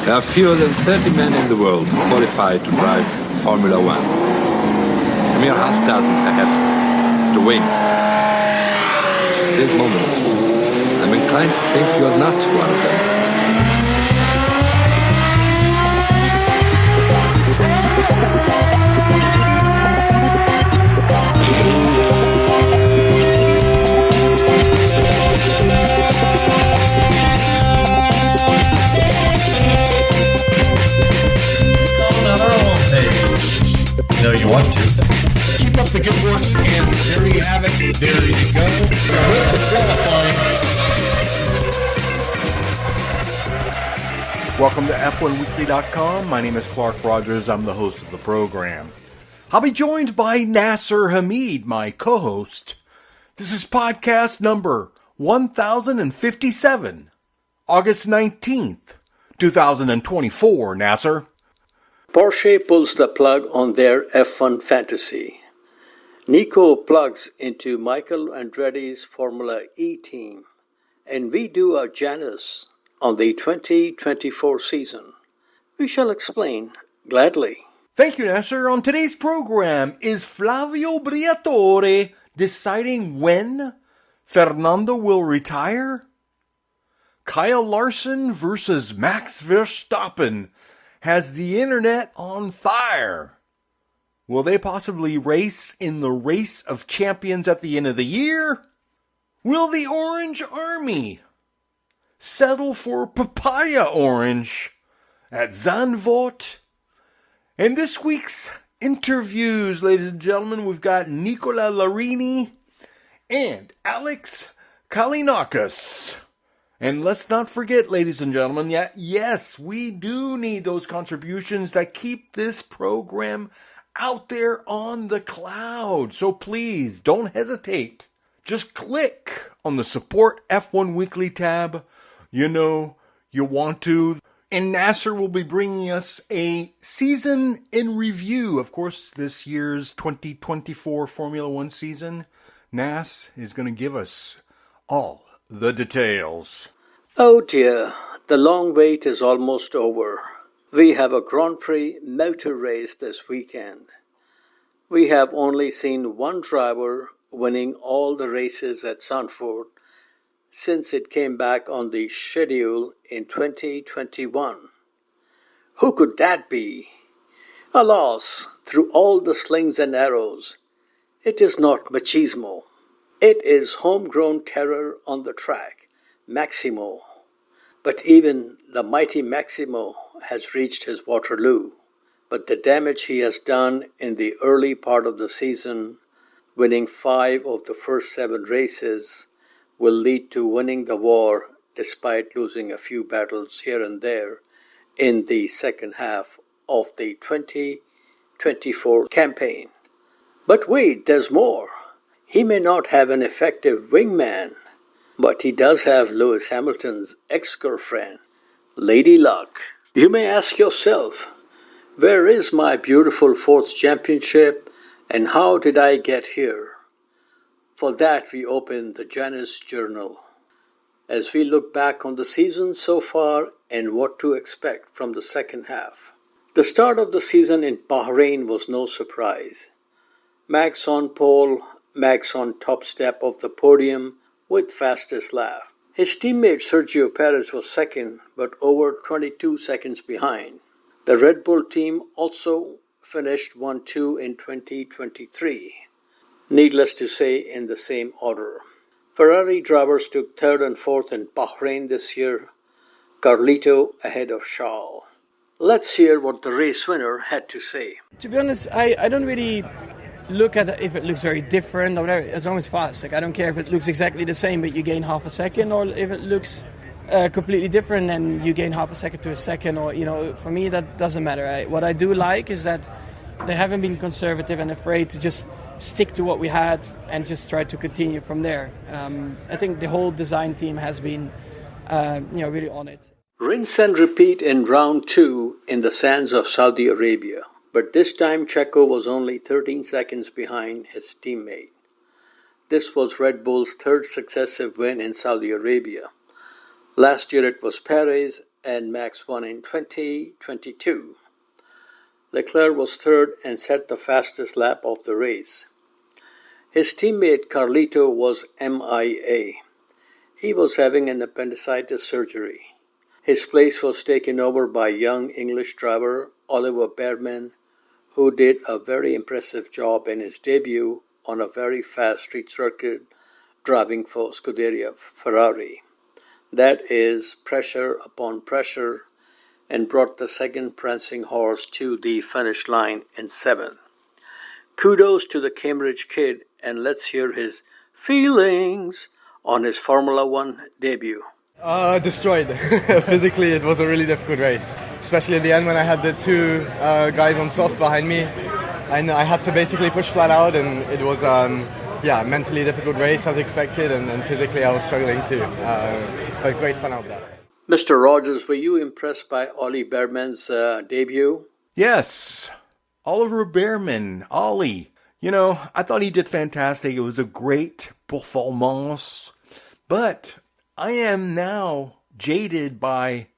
There are fewer than 30 men in the world qualified to drive Formula One. A mere half dozen, perhaps, to win. At this moment, I'm inclined to think you're not one of them. You know you want to. Keep up the good work, and there you have it. There you go. With the qualifying. Welcome to F1Weekly.com. My name is Clark Rogers. I'm the host of the program. I'll be joined by Nasser Hamid, my co-host. This is podcast number 1057, August 19th, 2024, Nasser. Porsche pulls the plug on their F1 fantasy. Nico plugs into Michael Andretti's Formula E team. And we do our Janus on the 2024 season. We shall explain gladly. Thank you, Nasser. On today's program, is Flavio Briatore deciding when Fernando will retire? Kyle Larson versus Max Verstappen has the internet on fire. Will they possibly race in the race of champions at the end of the year? Will the Orange Army settle for Papaya Orange at Zandvoort? In this week's interviews, ladies and gentlemen, we've got Nicola Larini and Alex Kalinauckas. And let's not forget, ladies and gentlemen, yes, we do need those contributions that keep this program out there on the cloud. So please, don't hesitate. Just click on the Support F1 Weekly tab. You know you want to. And Nasser will be bringing us a season in review. Of course, this year's 2024 Formula One season. Nas is going to give us all the details. Oh dear, the long wait is almost over. We have a Grand Prix motor race this weekend. We have only seen one driver winning all the races at Zandvoort since it came back on the schedule in 2021. Who could that be? Alas, through all the slings and arrows, it is not machismo. It is homegrown terror on the track, Maximo. But even the mighty Maximo has reached his Waterloo. But the damage he has done in the early part of the season, winning 5 of the first 7 races, will lead to winning the war despite losing a few battles here and there in the second half of the 2024 campaign. But wait, there's more. He may not have an effective wingman, but he does have Lewis Hamilton's ex-girlfriend, Lady Luck. You may ask yourself, where is my beautiful 4th championship and how did I get here? For that we open the Janus Journal as we look back on the season so far and what to expect from the second half. The start of the season in Bahrain was no surprise. Max on pole, Max on top step of the podium with fastest lap. His teammate Sergio Perez was second, but over 22 seconds behind. The Red Bull team also finished 1-2 in 2023. Needless to say, in the same order. Ferrari drivers took 3rd and 4th in Bahrain this year, Carlito ahead of Charles. Let's hear what the race winner had to say. To be honest, I don't really look at if it looks very different or whatever, as long as it's fast. Like, I don't care if it looks exactly the same but you gain half a second, or if it looks completely different and you gain half a second to a second, or, you know, for me that doesn't matter. What I do like is that they haven't been conservative and afraid to just stick to what we had and just try to continue from there. I think the whole design team has been really on it. Rinse and repeat in round 2 in the sands of Saudi Arabia. But this time Checo was only 13 seconds behind his teammate. This was Red Bull's 3rd successive win in Saudi Arabia. Last year it was Perez and Max won in 2022. Leclerc was third and set the fastest lap of the race. His teammate Carlito was MIA. He was having an appendicitis surgery. His place was taken over by young English driver Oliver Bearman, who did a very impressive job in his debut on a very fast street circuit driving for Scuderia Ferrari. That is pressure upon pressure, and brought the second prancing horse to the finish line in 7th. Kudos to the Cambridge kid, and let's hear his feelings on his Formula One debut. Destroyed. Physically, it was a really difficult race, especially at the end when I had the two guys on soft behind me. I had to basically push flat out, and it was mentally difficult race as expected, and physically I was struggling too. But great fun out there. Mr. Rogers, were you impressed by Ollie Bearman's debut? Yes, Oliver Bearman, Ollie. You know, I thought he did fantastic. It was a great performance. But I am now jaded by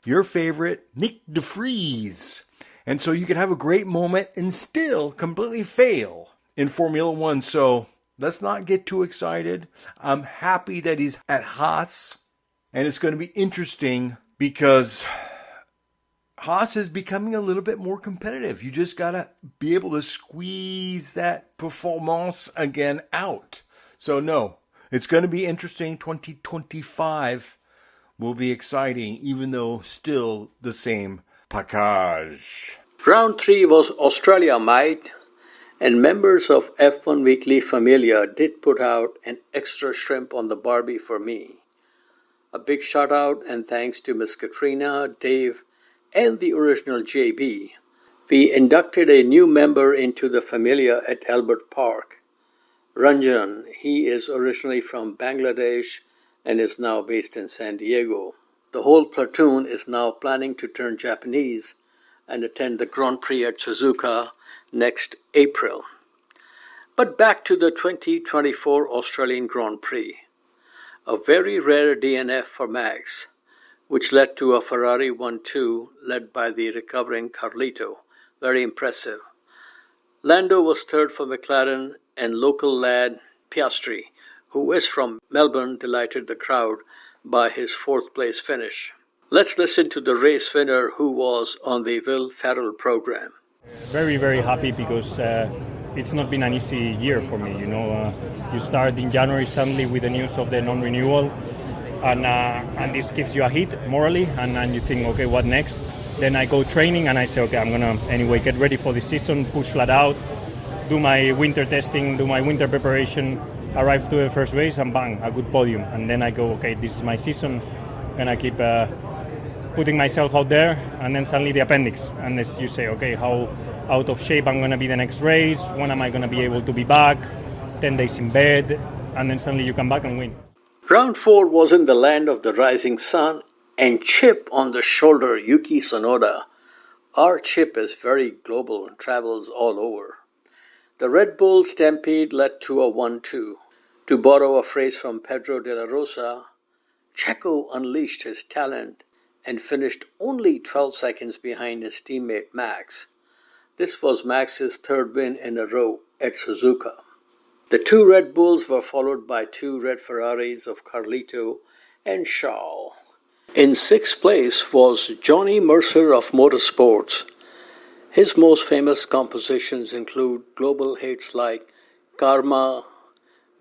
your favorite, Nick de Vries. And so you can have a great moment and still completely fail in Formula One. So let's not get too excited. I'm happy that he's at Haas. And it's going to be interesting because Haas is becoming a little bit more competitive. You just got to be able to squeeze that performance again out. So no, it's going to be interesting. 2025 will be exciting, even though still the same package. Round 3 was Australia, mate. And members of F1Weekly Familia did put out an extra shrimp on the Barbie for me. A big shout out and thanks to Miss Katrina, Dave, and the original JB. We inducted a new member into the Familia at Albert Park. Ranjan, he is originally from Bangladesh and is now based in San Diego. The whole platoon is now planning to turn Japanese and attend the Grand Prix at Suzuka next April. But back to the 2024 Australian Grand Prix. A very rare DNF for Max, which led to a Ferrari 1-2 led by the recovering Carlito. Very impressive. Lando was third for McLaren, and local lad Piastri, who is from Melbourne, delighted the crowd by his 4th place finish. Let's listen to the race winner who was on the Will Ferrell program. Very, very happy because it's not been an easy year for me. You start in January suddenly with the news of the non-renewal, and this gives you a hit morally, and you think, okay, what next? Then I go training and I say, okay, I'm gonna anyway get ready for the season, push flat out, do my winter testing, do my winter preparation, arrive to the first race, and bang, a good podium. And then I go, okay, this is my season, and I keep putting myself out there, and then suddenly the appendix. And as you say, okay, how out of shape I'm going to be the next race, when am I going to be able to be back, 10 days in bed, and then suddenly you come back and win. Round 4 was in the land of the rising sun, and chip on the shoulder Yuki Tsunoda. Our chip is very global and travels all over. The Red Bull stampede led to a 1-2. To borrow a phrase from Pedro de la Rosa, Checo unleashed his talent and finished only 12 seconds behind his teammate Max. This was Max's 3rd win in a row at Suzuka. The 2 Red Bulls were followed by 2 red Ferraris of Carlito and Charles. In 6th place was Johnny Mercer of Motorsports. His most famous compositions include global hits like Karma,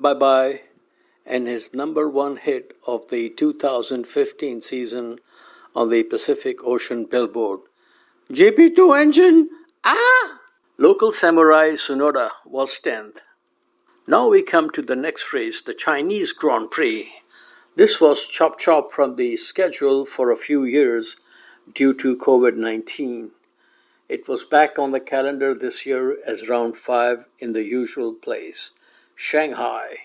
Bye Bye, and his number 1 hit of the 2015 season on the Pacific Ocean Billboard, GP2 engine, ah! Local samurai Tsunoda was 10th. Now we come to the next race, the Chinese Grand Prix. This was chop from the schedule for a few years due to COVID-19. It was back on the calendar this year as round 5 in the usual place, Shanghai.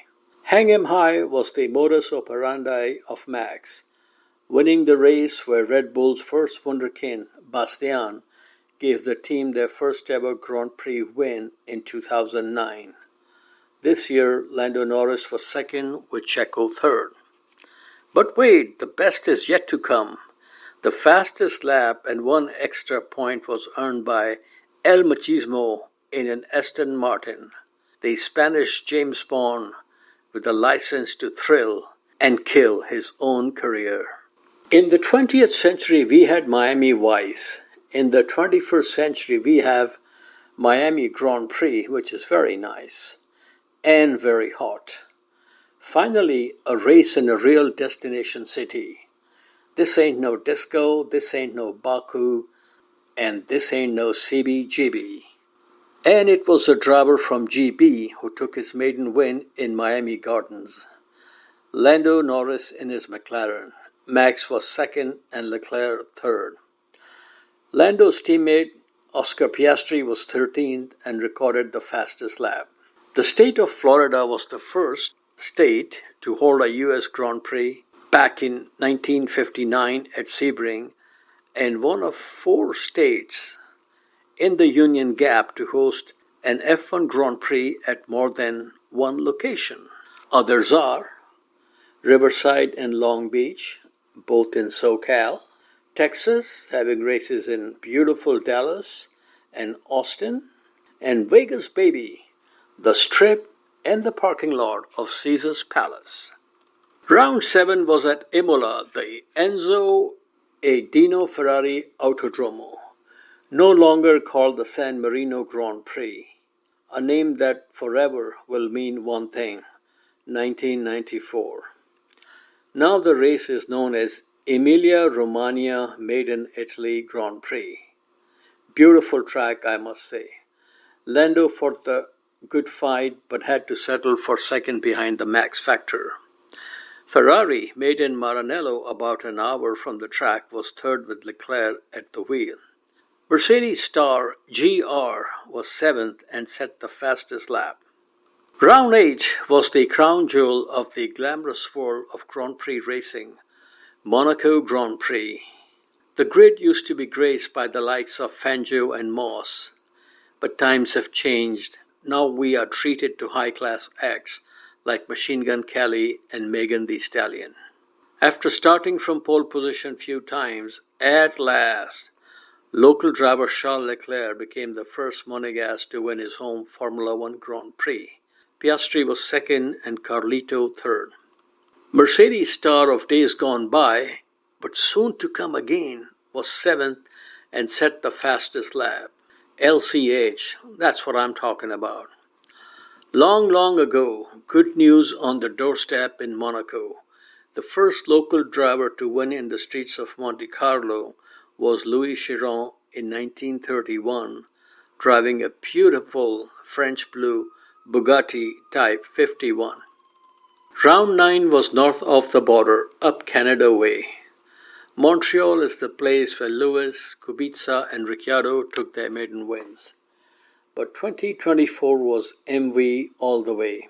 Hang 'em high was the modus operandi of Max, winning the race where Red Bull's first wunderkind, Bastian, gave the team their first ever Grand Prix win in 2009. This year, Lando Norris was 2nd with Checo 3rd. But wait, the best is yet to come. The fastest lap and one extra point was earned by El Machismo in an Aston Martin, the Spanish James Bond with a license to thrill and kill his own career. In the 20th century, we had Miami Vice. In the 21st century, we have Miami Grand Prix, which is very nice and very hot. Finally, a race in a real destination city. This ain't no disco, this ain't no Baku, and this ain't no CBGB. And it was a driver from GB who took his maiden win in Miami Gardens. Lando Norris in his McLaren. Max was second and Leclerc third. Lando's teammate Oscar Piastri was 13th and recorded the fastest lap. The state of Florida was the first state to hold a U.S. Grand Prix back in 1959 at Sebring, and one of 4 states in the Union Gap to host an F1 Grand Prix at more than one location. Others are Riverside and Long Beach, both in SoCal, Texas, having races in beautiful Dallas and Austin, and Vegas, baby, the Strip and the parking lot of Caesar's Palace. Round 7 was at Imola, the Enzo e Dino Ferrari Autodromo, no longer called the San Marino Grand Prix, a name that forever will mean one thing, 1994. Now the race is known as Emilia-Romagna Made in Italy Grand Prix. Beautiful track, I must say. Lando fought the good fight but had to settle for second behind the Max Factor. Ferrari, made in Maranello about an hour from the track, was third with Leclerc at the wheel. Mercedes star GR was 7th and set the fastest lap. Round 8 was the crown jewel of the glamorous world of Grand Prix racing, Monaco Grand Prix. The grid used to be graced by the likes of Fangio and Moss, but times have changed. Now we are treated to high-class acts like Machine Gun Kelly and Megan Thee Stallion. After starting from pole position few times, at last, local driver Charles Leclerc became the first Monegasque to win his home Formula One Grand Prix. Piastri was second and Carlito third. Mercedes star of days gone by, but soon to come again, was 7th and set the fastest lap. LCH, that's what I'm talking about. Long, long ago, good news on the doorstep in Monaco. The first local driver to win in the streets of Monte Carlo was Louis Chiron in 1931, driving a beautiful French blue Bugatti Type 51. Round 9 was north of the border, up Canada way. Montreal is the place where Lewis, Kubica, and Ricciardo took their maiden wins. But 2024 was MV all the way.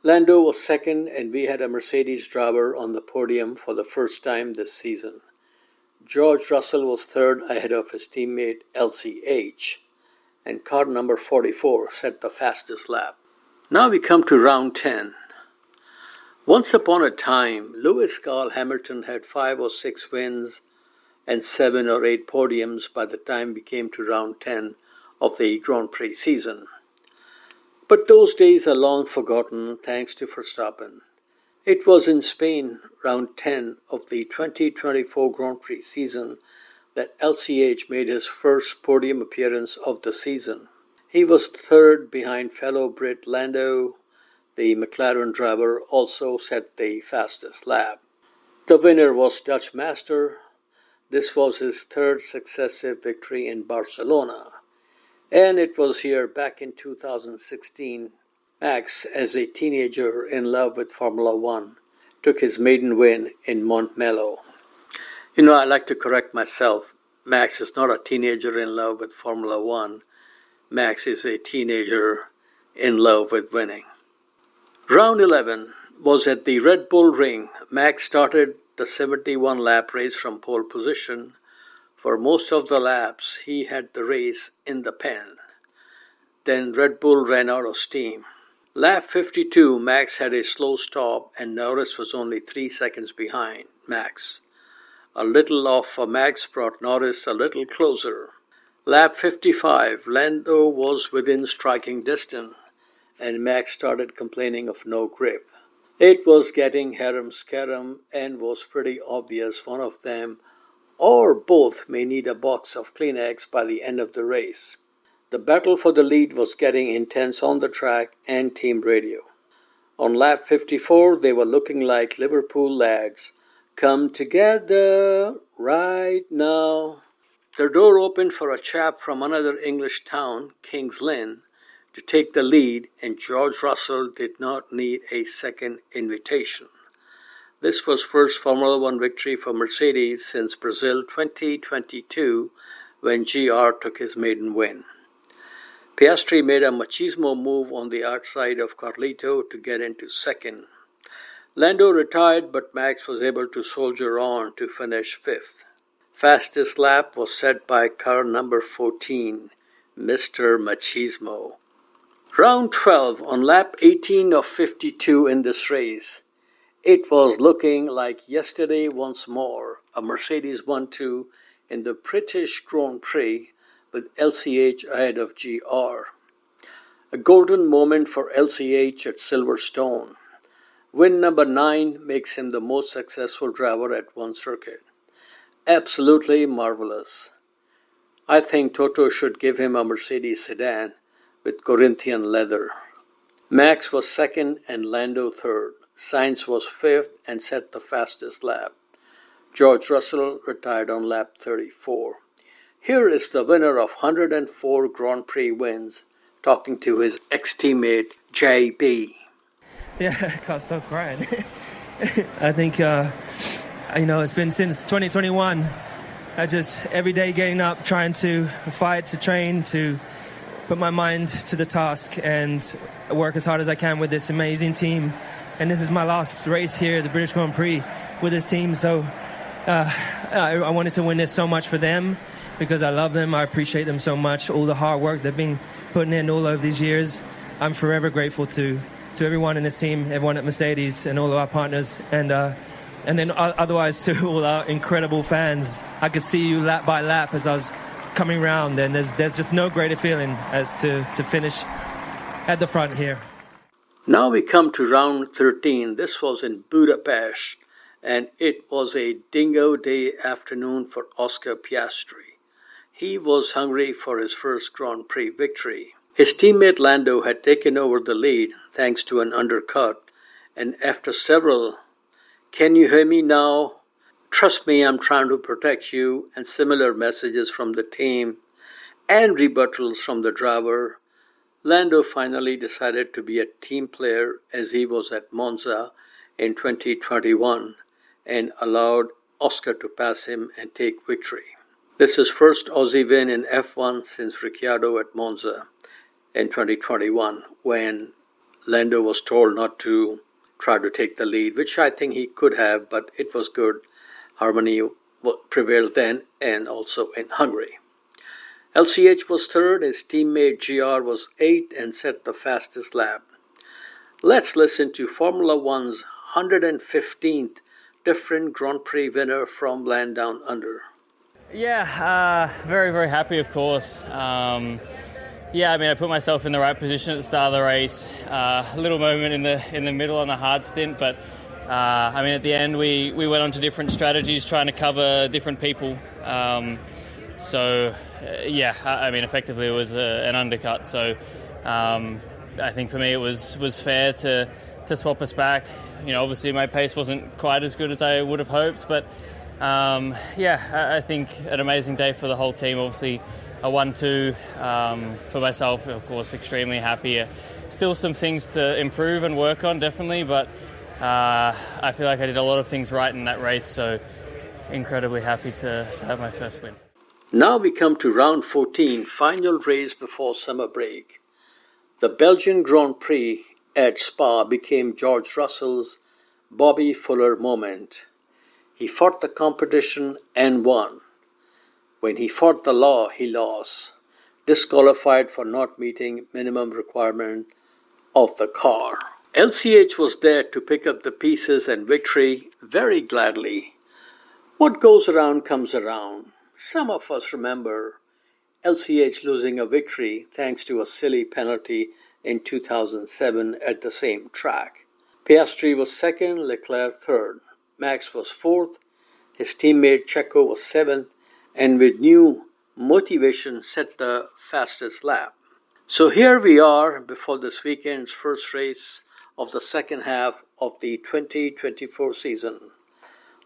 Lando was second, and we had a Mercedes driver on the podium for the first time this season. George Russell was third ahead of his teammate LCH, and car number 44 set the fastest lap. Now we come to round 10. Once upon a time, Lewis Carl Hamilton had 5 or 6 wins and 7 or 8 podiums by the time we came to round 10 of the Grand Prix season. But those days are long forgotten thanks to Verstappen. It was in Spain, round 10 of the 2024 Grand Prix season, that LCH made his first podium appearance of the season. He was third behind fellow Brit Lando. The McLaren driver also set the fastest lap. The winner was Dutch Master. This was his third successive victory in Barcelona. And it was here back in 2016, Max, as a teenager in love with Formula One, took his maiden win in Montmello. I like to correct myself. Max is not a teenager in love with Formula One. Max is a teenager in love with winning. Round 11 was at the Red Bull Ring. Max started the 71-lap race from pole position. For most of the laps, he had the race in the pen. Then Red Bull ran out of steam. Lap 52, Max had a slow stop and Norris was only 3 seconds behind Max. A little off for Max brought Norris a little closer. Lap 55, Lando was within striking distance, and Max started complaining of no grip. It was getting harum-scarum and was pretty obvious one of them or both may need a box of Kleenex by the end of the race. The battle for the lead was getting intense on the track and team radio. On lap 54, they were looking like Liverpool lads. Come together right now. The door opened for a chap from another English town, King's Lynn, to take the lead, and George Russell did not need a second invitation. This was first Formula One victory for Mercedes since Brazil 2022, when GR took his maiden win. Piastri made a machismo move on the outside of Carlito to get into second. Lando retired, but Max was able to soldier on to finish fifth. Fastest lap was set by car number 14, Mr. Machismo. Round 12 on lap 18 of 52 in this race. It was looking like yesterday once more. A Mercedes 1-2 in the British Grand Prix with LCH ahead of GR. A golden moment for LCH at Silverstone. Win number 9 makes him the most successful driver at one circuit. Absolutely marvelous. I think Toto should give him a Mercedes sedan with Corinthian leather. Max was second and Lando third. Sainz was fifth and set the fastest lap. George Russell retired on lap 34. Here is the winner of 104 Grand Prix wins, talking to his ex-teammate JB. Yeah, I can't stop crying. I think, it's been since 2021. I just, every day getting up, trying to fight, to train, to put my mind to the task and work as hard as I can with this amazing team. And this is my last race here at the British Grand Prix with this team. So I wanted to win this so much for them because I love them. I appreciate them so much. All the hard work they've been putting in all over these years. I'm forever grateful to everyone in this team, everyone at Mercedes and all of our partners. And then otherwise to all our incredible fans. I could see you lap by lap as I was coming round, and there's just no greater feeling as to finish at the front here. Now we come to round 13. This was in Budapest, and it was a dingo day afternoon for Oscar Piastri. He was hungry for his first Grand Prix victory. His teammate Lando had taken over the lead thanks to an undercut, and after several "Can you hear me now? Trust me, I'm trying to protect you," and similar messages from the team and rebuttals from the driver, Lando finally decided to be a team player as he was at Monza in 2021 and allowed Oscar to pass him and take victory. This is first Aussie win in F1 since Ricciardo at Monza in 2021 when Lando was told not to try to take the lead, which I think he could have, but it was good. Harmony prevailed then and also in Hungary. LCH was third, his teammate GR was 8th and set the fastest lap. Let's listen to Formula One's 115th different Grand Prix winner from Land Down Under. Yeah, very, very happy, of course. I put myself in the right position at the start of the race. A little moment in the middle on the hard stint, but at the end we went on to different strategies, trying to cover different people. Effectively it was an undercut. So I think for me it was fair to swap us back. Obviously my pace wasn't quite as good as I would have hoped, but I think an amazing day for the whole team. Obviously a 1-2 for myself, of course, extremely happy. Still some things to improve and work on, definitely, but I feel like I did a lot of things right in that race, so incredibly happy to have my first win. Now we come to round 14, final race before summer break. The Belgian Grand Prix at Spa became George Russell's Bobby Fuller moment. He fought the competition and won. When he fought the law, he lost, disqualified for not meeting minimum requirement of the car. LCH was there to pick up the pieces and victory very gladly. What goes around comes around. Some of us remember LCH losing a victory thanks to a silly penalty in 2007 at the same track. Piastri was second, Leclerc third. Max was fourth, his teammate Checo was seventh, and with new motivation set the fastest lap. So here we are before this weekend's first race of the second half of the 2024 season.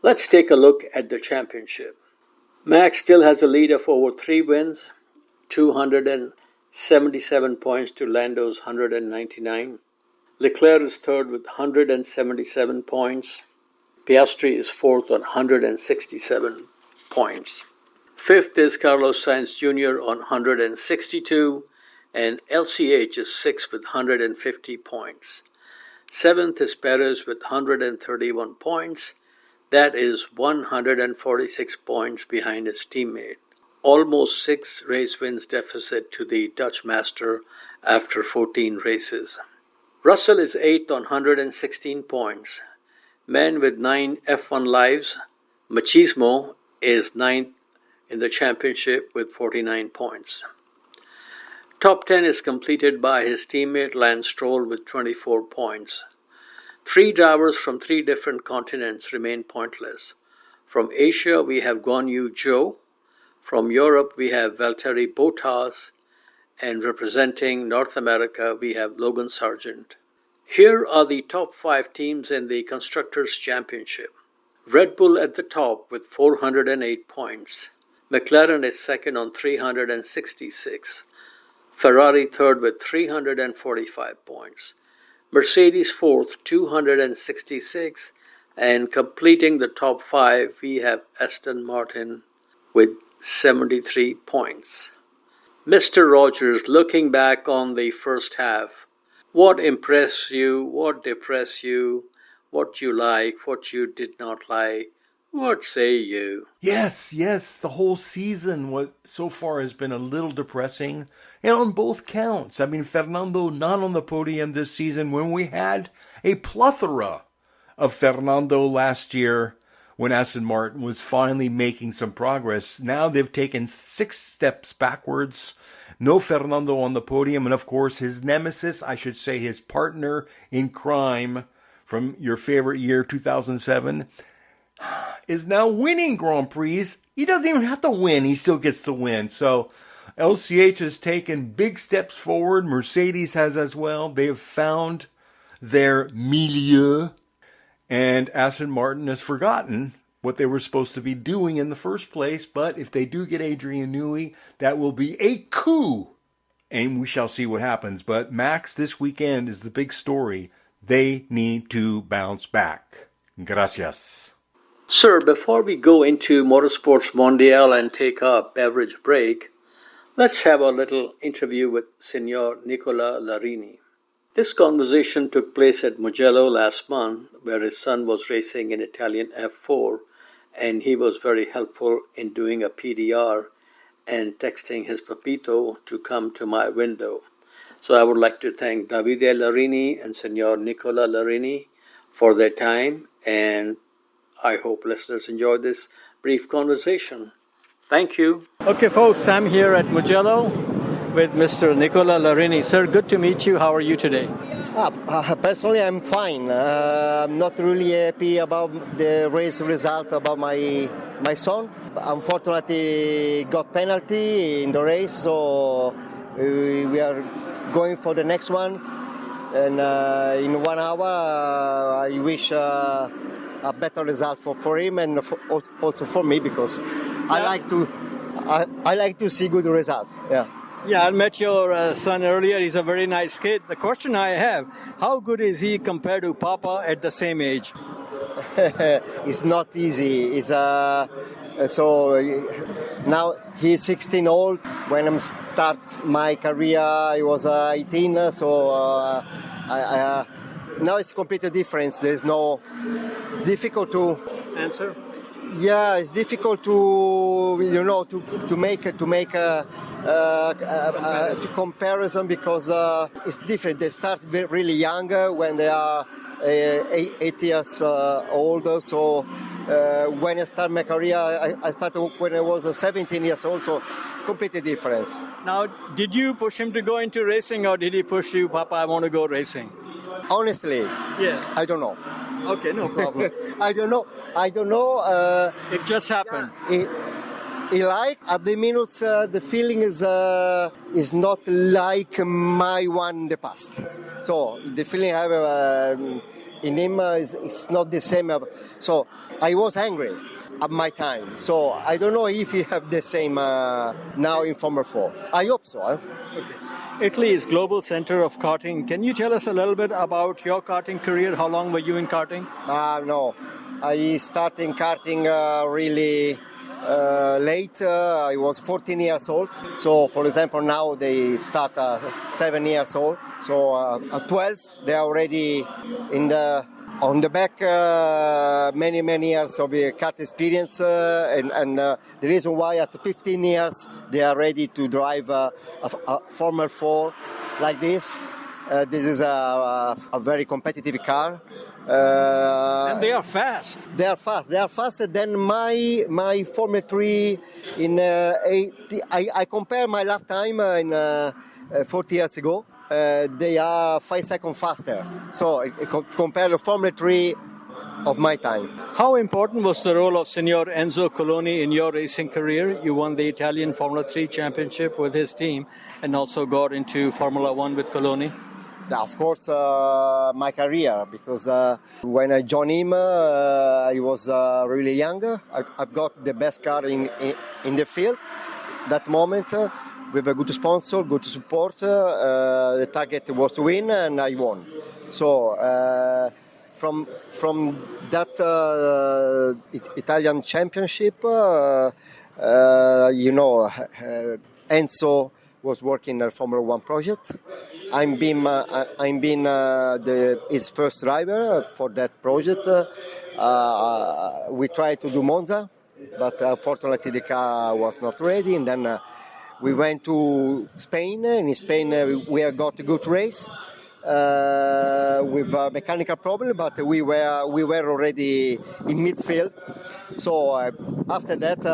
Let's take a look at the championship. Max still has a lead of over 3 wins, 277 points to Lando's 199. Leclerc is third with 177 points. Piastri is fourth on 167 points. Fifth is Carlos Sainz Jr. on 162, and LCH is sixth with 150 points. Seventh is Perez with 131 points. That is 146 points behind his teammate. Almost 6 race wins deficit to the Dutch master after 14 races. Russell is 8th on 116 points. Men with 9 F1 lives, Machismo is 9th in the championship with 49 points. Top 10 is completed by his teammate Lance Stroll with 24 points. 3 drivers from 3 different continents remain pointless. From Asia, we have Guan Yu Zhou. From Europe, we have Valtteri Bottas. And representing North America, we have Logan Sargent. Here are the top 5 teams in the Constructors' Championship. Red Bull at the top with 408 points. McLaren is second on 366. Ferrari third with 345 points. Mercedes fourth, 266, and completing the top 5, we have Aston Martin with 73 points. Mr. Rogers, looking back on the first half, what impressed you, what depressed you, what you like, what you did not like, what say you? Yes, the whole season so far has been a little depressing, and on both counts. I mean, Fernando not on the podium this season when we had a plethora of Fernando last year when Aston Martin was finally making some progress. Now they've taken 6 steps backwards. No Fernando on the podium, and of course his nemesis, I should say his partner in crime from your favorite year, 2007, is now winning Grand Prix. He doesn't even have to win. He still gets the win. So LCH has taken big steps forward. Mercedes has as well. They have found their milieu. And Aston Martin has forgotten what they were supposed to be doing in the first place. But if they do get Adrian Newey, that will be a coup. And we shall see what happens. But Max this weekend is the big story. They need to bounce back. Gracias. Sir, before we go into Motorsports Mondial and take a beverage break, let's have a little interview with Signor Nicola Larini. This conversation took place at Mugello last month, where his son was racing in Italian F4, and he was very helpful in doing a PDR and texting his papito to come to my window. So I would like to thank Davide Larini and Signor Nicola Larini for their time, and I hope listeners enjoyed this brief conversation. Thank you. Okay, folks, I'm here at Mugello with Mr. Nicola Larini. Sir, good to meet you. How are you today? Personally, I'm fine. I'm not really happy about the race result about my son. Unfortunately, got penalty in the race, so we are going for the next one. And in 1 hour, I wish a better result for him and also for me, because I like to see good results. Yeah, I met your son earlier. He's a very nice kid. The question I have, how good is he compared to Papa at the same age? It's not easy. So now he's 16 old. When I start my career, I was 18. So now it's completely different. It's difficult to answer. Yeah, it's difficult to make a comparison because it's different. They start really young when they are 8 years old. So when I started my career, I started when I was 17 years old. So completely different. Now, did you push him to go into racing, or did he push you, Papa, I want to go racing? Honestly, yes. I don't know. Okay, no problem. I don't know. It just happened. He like at the minutes. The feeling is not like my one in the past. So the feeling I have in him is not the same. So I was angry at my time. So I don't know if he have the same now in Formula 4. I hope so. Okay. Italy is global center of karting. Can you tell us a little bit about your karting career? How long were you in karting? No, I started karting really late. I was 14 years old. So, for example, now they start 7 years old. So at 12, they are already on the back many years of kart experience. And the reason why at 15 years they are ready to drive a Formula 4 like this. This is a very competitive car. And they are fast. They are fast. They are faster than my Formula 3 in 80. I compare my lap time in 40 years ago. They are 5 seconds faster. So compare the Formula 3 of my time. How important was the role of Signor Enzo Coloni in your racing career? You won the Italian Formula 3 championship with his team and also got into Formula 1 with Coloni. Of course, my career, because when I joined him, I was really young. I've got the best car in the field that moment. With a good sponsor, good support. The target was to win, and I won. So from that Italian championship, Enzo was working on the Formula 1 project. I'm being his first driver for that project. We tried to do Monza, but unfortunately the car was not ready, and then we went to Spain. In Spain, we got a good race with a mechanical problem, but we were already in midfield. So after that,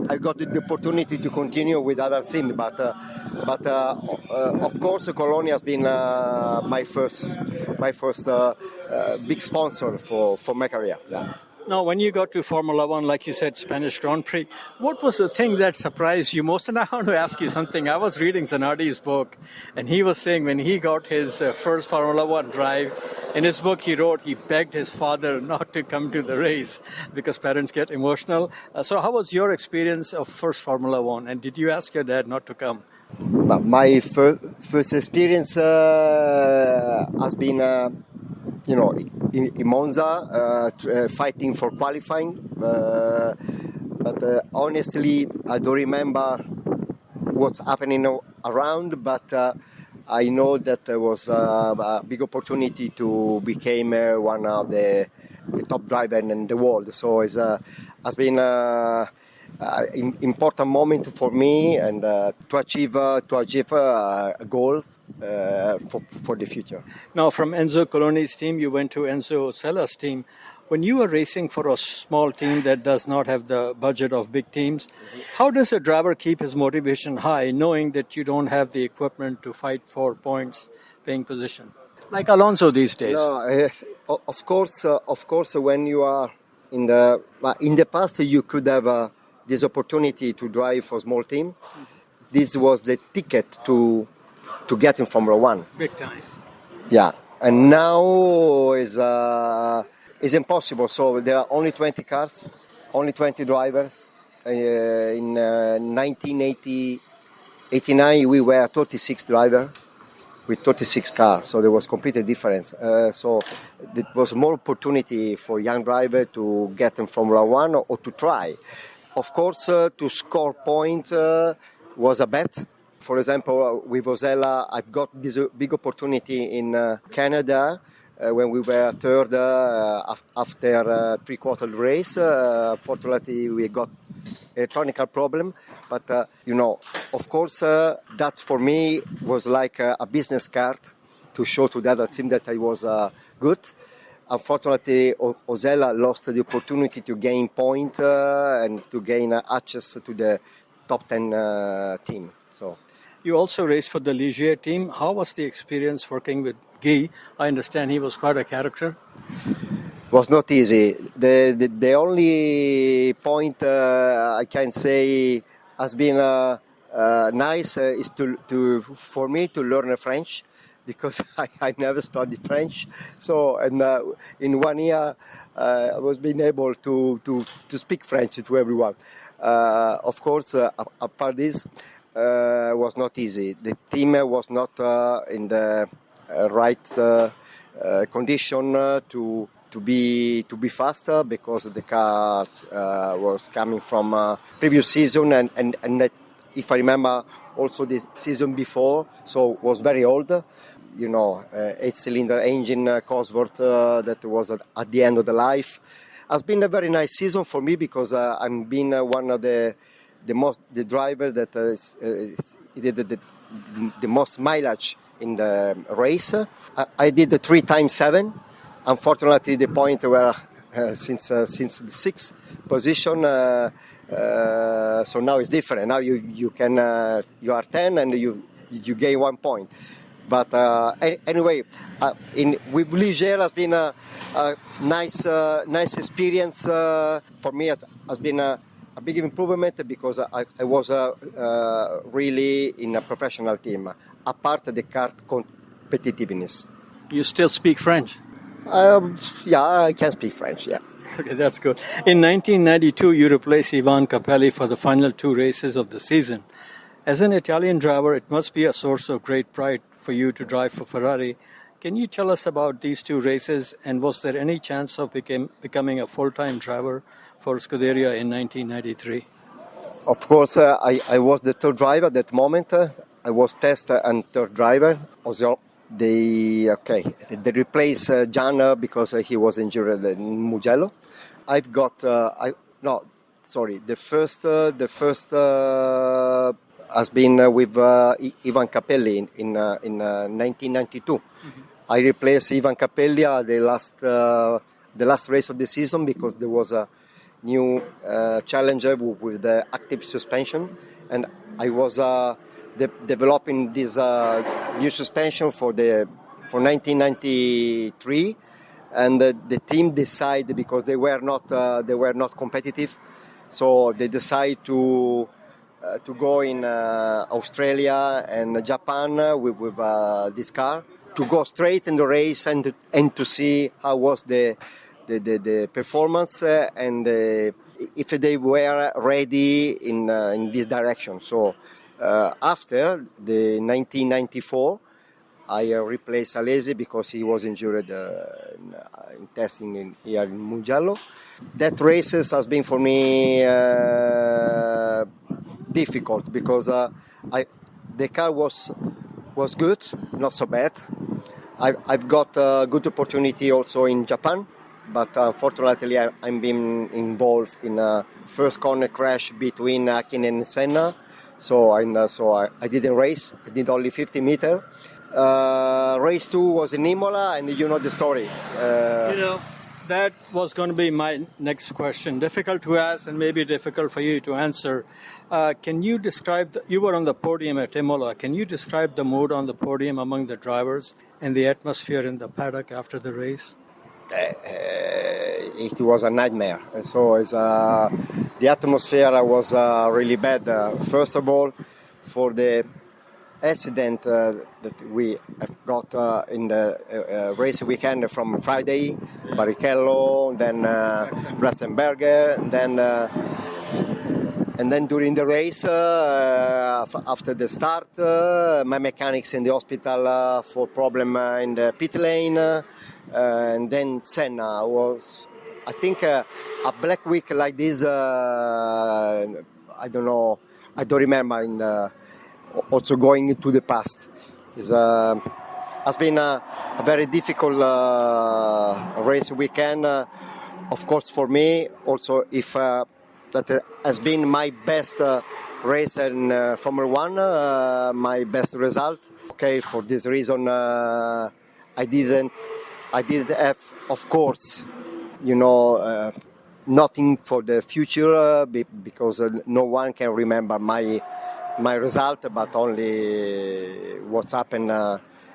I got the opportunity to continue with other teams. But of course, Coloni has been my first big sponsor for my career. Yeah. Now, when you got to Formula 1, like you said, Spanish Grand Prix, what was the thing that surprised you most? And I want to ask you something. I was reading Zanardi's book, and he was saying when he got his first Formula 1 drive, in his book he wrote he begged his father not to come to the race because parents get emotional. So how was your experience of first Formula 1? And did you ask your dad not to come? My first experience has been... in Monza, fighting for qualifying. But honestly, I don't remember what's happening around, but I know that there was a big opportunity to become one of the top drivers in the world. So it has been important moment for me and to achieve a goal for the future. Now, from Enzo Coloni's team, you went to Enzo Sella's team. When you are racing for a small team that does not have the budget of big teams, how does a driver keep his motivation high, knowing that you don't have the equipment to fight for points, paying position? Like Alonso these days. No, of course, when you are in the past, you could have this opportunity to drive for a small team. This was the ticket to get in Formula 1. Big time. Yeah, and now is impossible. So there are only 20 cars, only 20 drivers. In 1989, we were 36 drivers with 36 cars. So there was completely difference. So there was more opportunity for young drivers to get in Formula 1 or to try. Of course, to score points was a bet. For example, with Osella, I've got this big opportunity in Canada when we were third after three-quarter race. Fortunately, we got electronic problem, but of course, that for me was like a business card to show to the other team that I was good. Unfortunately, Osella lost the opportunity to gain point and to gain access to the top 10 team. So. You also raced for the Ligier team. How was the experience working with Guy? I understand he was quite a character. Was not easy. The only point I can say has been nice is for me to learn French, because I never studied French. So in 1 year I was being able to speak French to everyone. Of course, apart this, was not easy. The team was not in the right condition to be faster, because the cars was coming from previous season and if I remember also the season before, so was very old. 8-cylinder engine Cosworth that was at the end of the life. Has been a very nice season for me, because I'm been one of the driver that did the most mileage in the race. I did the 3x7. Unfortunately, the point were since the 6th position. So now it's different. Now you are 10 and you gain 1 point. But anyway, with Ligier has been a nice experience for me. Has been a big improvement, because I was really in a professional team. Apart the kart competitiveness. You still speak French? Yeah, I can speak French. Yeah. Okay, that's good. In 1992, you replaced Ivan Capelli for the final 2 races of the season. As an Italian driver, it must be a source of great pride for you to drive for Ferrari. Can you tell us about these 2 races, and was there any chance of becoming a full-time driver for Scuderia in 1993? Of course, I was the third driver at that moment. I was test and third driver. Also, they replaced Gian because he was injured in Mugello. I've got the first has been with Ivan Capelli in 1992. Mm-hmm. I replaced Ivan Capelli at the last race of the season, because there was a new challenger with the active suspension, and I was developing this new suspension for 1993, and the team decided, because they were not competitive, so they decided to go in Australia and Japan with this car, to go straight in the race and to see how was the performance and if they were ready in this direction. So after the 1994, I replaced Alesi because he was injured in testing here in Mugello. That races has been for me difficult, because the car was good, not so bad. I've got a good opportunity also in Japan, but unfortunately I'm been involved in a first corner crash between Hakkinen and Senna, so I didn't race. I did only 50 meters. Race 2 was in Imola, and you know the story. That was going to be my next question. Difficult to ask and maybe difficult for you to answer. Can you describe, you were on the podium at Imola, can you describe the mood on the podium among the drivers and the atmosphere in the paddock after the race? It was a nightmare. So the atmosphere was really bad. First of all, for the accident that we have got in the race weekend from Friday, Barrichello, then Ratzenberger, and then during the race, after the start, my mechanics in the hospital for problem in the pit lane, and then Senna was, I think, a black week like this. I don't know, I don't remember. Also going into the past, has been a very difficult race weekend. Of course, for me, also if that has been my best race in Formula One, my best result. Okay, for this reason, I didn't have, of course, nothing for the future because no one can remember my result, but only what's happened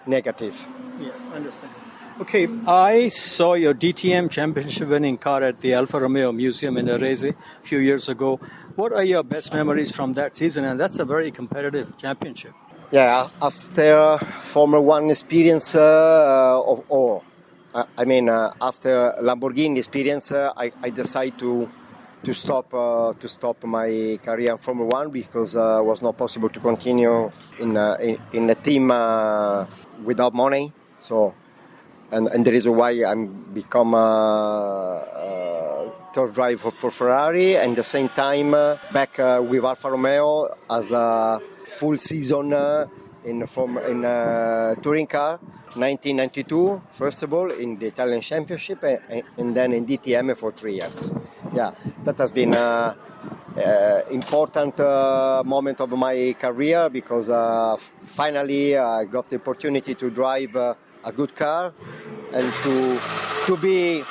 negative. Yeah, I understand. Okay, I saw your DTM championship winning car at the Alfa Romeo Museum in Arese a few years ago. What are your best memories from that season? And that's a very competitive championship. Yeah, after Formula One experience, after Lamborghini experience, I decided to stop my career in Formula One because it was not possible to continue in a team without money. So, and the reason why I become third driver for Ferrari, and at the same time back with Alfa Romeo as a full season in touring car, 1992 first of all in the Italian Championship, and then in DTM for 3 years. Yeah, that has been important moment of my career because finally I got the opportunity to drive a good car and to be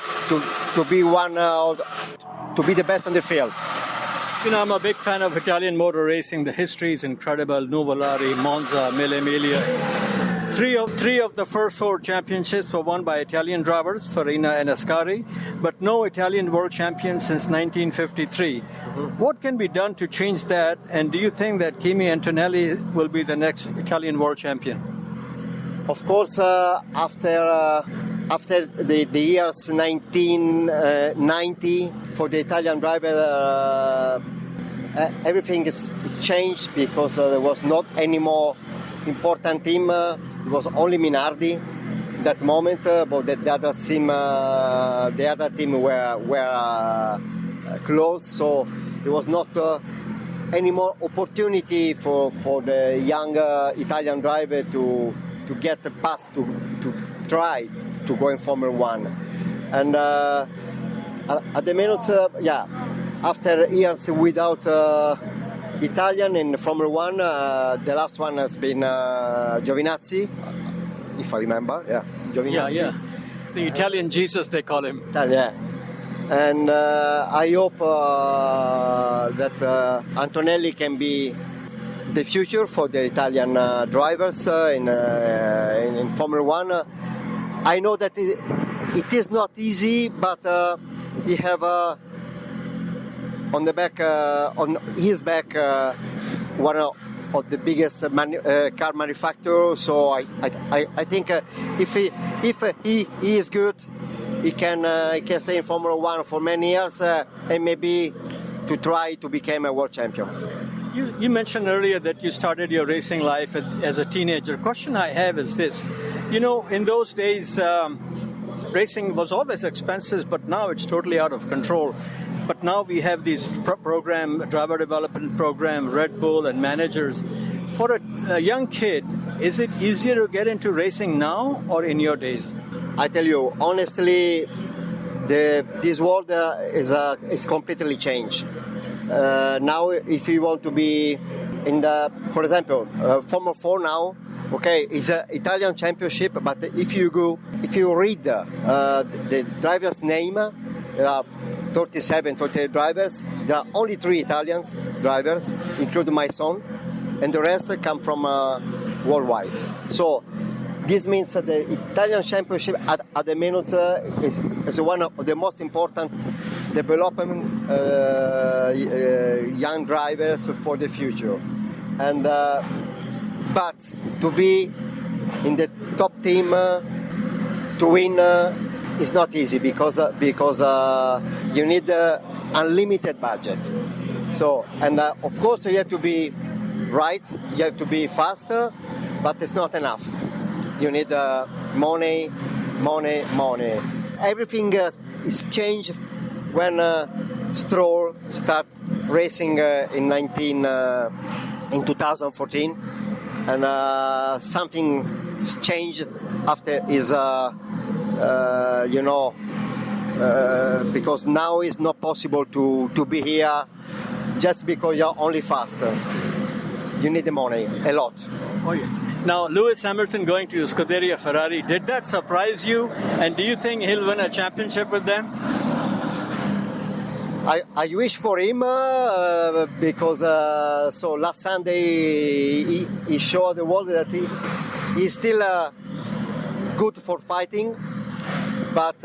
the best in the field. I'm a big fan of Italian motor racing. The history is incredible. Nuvolari, Monza, Mille Emilia. Three of the first 4 championships were won by Italian drivers, Farina and Ascari, but no Italian world champion since 1953. What can be done to change that? And do you think that Kimi Antonelli will be the next Italian world champion? Of course, after the years 1990 for the Italian driver, everything is changed because there was not any more important team. It was only Minardi that moment, but the other team were close, so there was not any more opportunity for the young Italian driver to get the pass to try to go in Formula One. And at the minute, after years without Italian in Formula One, the last one has been Giovinazzi, if I remember. Yeah, Giovinazzi. Yeah. The Italian Jesus, they call him. Yeah. And I hope that Antonelli can be the future for the Italian drivers in Formula One. I know that it is not easy, but he have on his back one of the biggest car manufacturers. So I think if he is good, he can stay in Formula One for many years and maybe to try to become a world champion. You mentioned earlier that you started your racing life as a teenager. Question I have is this. In those days, racing was always expensive, but now it's totally out of control. But now we have these driver development program, Red Bull and managers. For a young kid, is it easier to get into racing now or in your days? I tell you, honestly, this world is completely changed. Now, if you want to be in for example, Formula 4 now, okay, it's an Italian championship, but if you read the driver's name, there are 38 drivers. There are only 3 Italian drivers, including my son, and the rest come from worldwide. So this means that the Italian championship at the minute is one of the most important development young drivers for the future. And but to be in the top team to win is not easy because you need unlimited budget. So of course you have to be right, you have to be faster, but it's not enough. You need money. Everything is changed when Stroll started racing in 2014, and something changed after his, because now it's not possible to be here just because you're only fast. You need the money, a lot. Oh, yes. Now, Lewis Hamilton going to Scuderia Ferrari, did that surprise you? And do you think he'll win a championship with them? I wish for him because so last Sunday he showed the world that he's still good for fighting, but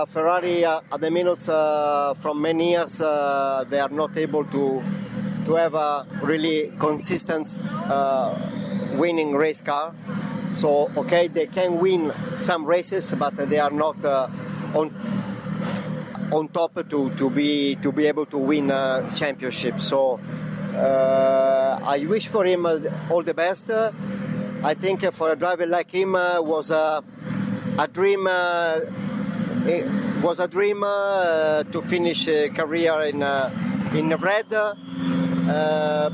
Ferrari at the minutes from many years they are not able to have a really consistent winning race car. So okay, they can win some races, but they are not on top to be able to win a championship. So I wish for him all the best. I think for a driver like him was a dream. It was a dream to finish a career in red,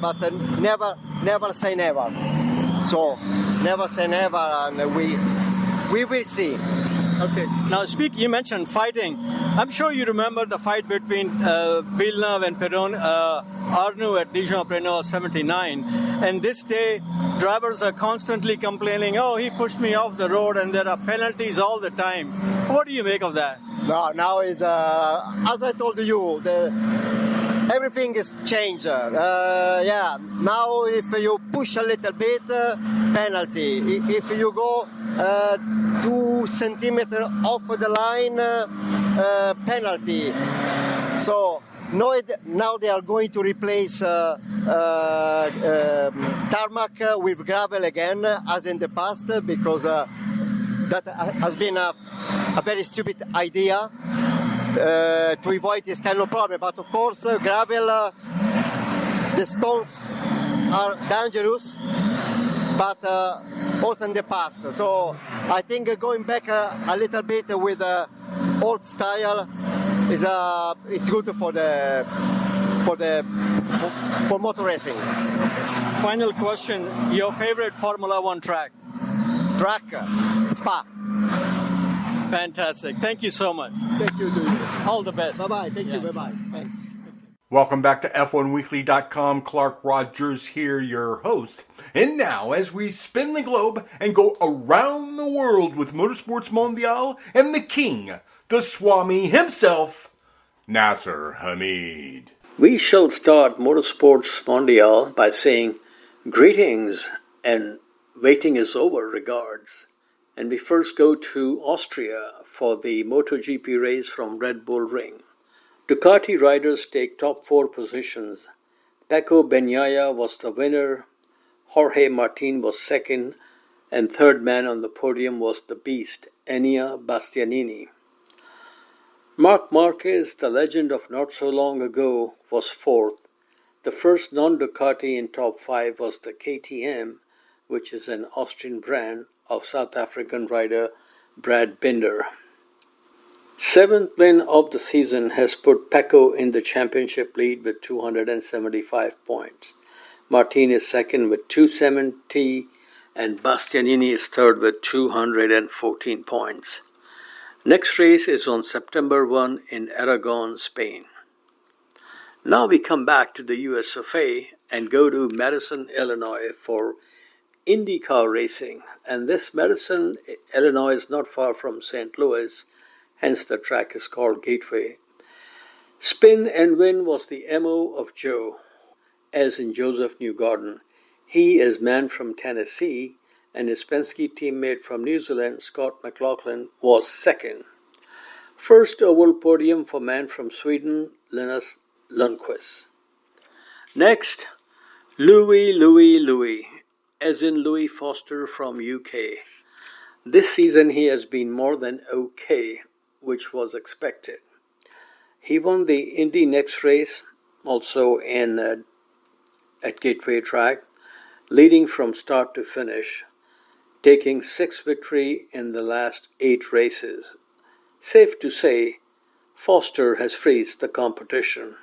but never say never. So never say never, and we will see. Okay. Now, you mentioned fighting. I'm sure you remember the fight between Villeneuve and Arnoux at Dijon-Prenois 79. And this day, drivers are constantly complaining, oh, he pushed me off the road, and there are penalties all the time. What do you make of that? No, now is, as I told you, everything is changed. Now if you push a little bit, penalty. If you go 2 centimeters off the line, penalty. So now they are going to replace tarmac with gravel again, as in the past, because that has been a very stupid idea. To avoid this kind of problem, but of course gravel, the stones are dangerous, but also in the past. So I think going back a little bit with old style is it's good for motor racing. Final question: your favorite Formula One track? Spa. Fantastic. Thank you so much. Thank you. All the best. Bye-bye. Thank you. Bye-bye. Thanks. Welcome back to F1Weekly.com. Clark Rogers here, your host. And now, as we spin the globe and go around the world with Motorsports Mondial and the king, the Swami himself, Nasser Hamid. We shall start Motorsports Mondial by saying greetings and waiting is over regards. And we first go to Austria for the MotoGP race from Red Bull Ring. Ducati riders take top 4 positions. Pecco Bagnaia was the winner, Jorge Martin was second, and third man on the podium was the beast, Enea Bastianini. Marc Marquez, the legend of not so long ago, was fourth. The first non-Ducati in top 5 was the KTM, which is an Austrian brand of South African rider Brad Binder. 7th win of the season has put Pecco in the championship lead with 275 points. Martin is second with 270 and Bastianini is third with 214 points. Next race is on September 1 in Aragon, Spain. Now we come back to the US of A and go to Madison, Illinois for IndyCar racing, and this Madison, Illinois is not far from St. Louis, hence the track is called Gateway. Spin and win was the MO of Joe, as in Joseph Newgarden. He is man from Tennessee, and his Penske teammate from New Zealand, Scott McLaughlin, was second. First oval podium for man from Sweden, Linus Lundqvist. Next, Louis, as in Louis Foster from UK. This season he has been more than okay, which was expected. He won the Indy Next race, also at Gateway track, leading from start to finish, taking 6 victories in the last 8 races. Safe to say, Foster has freezed the competition.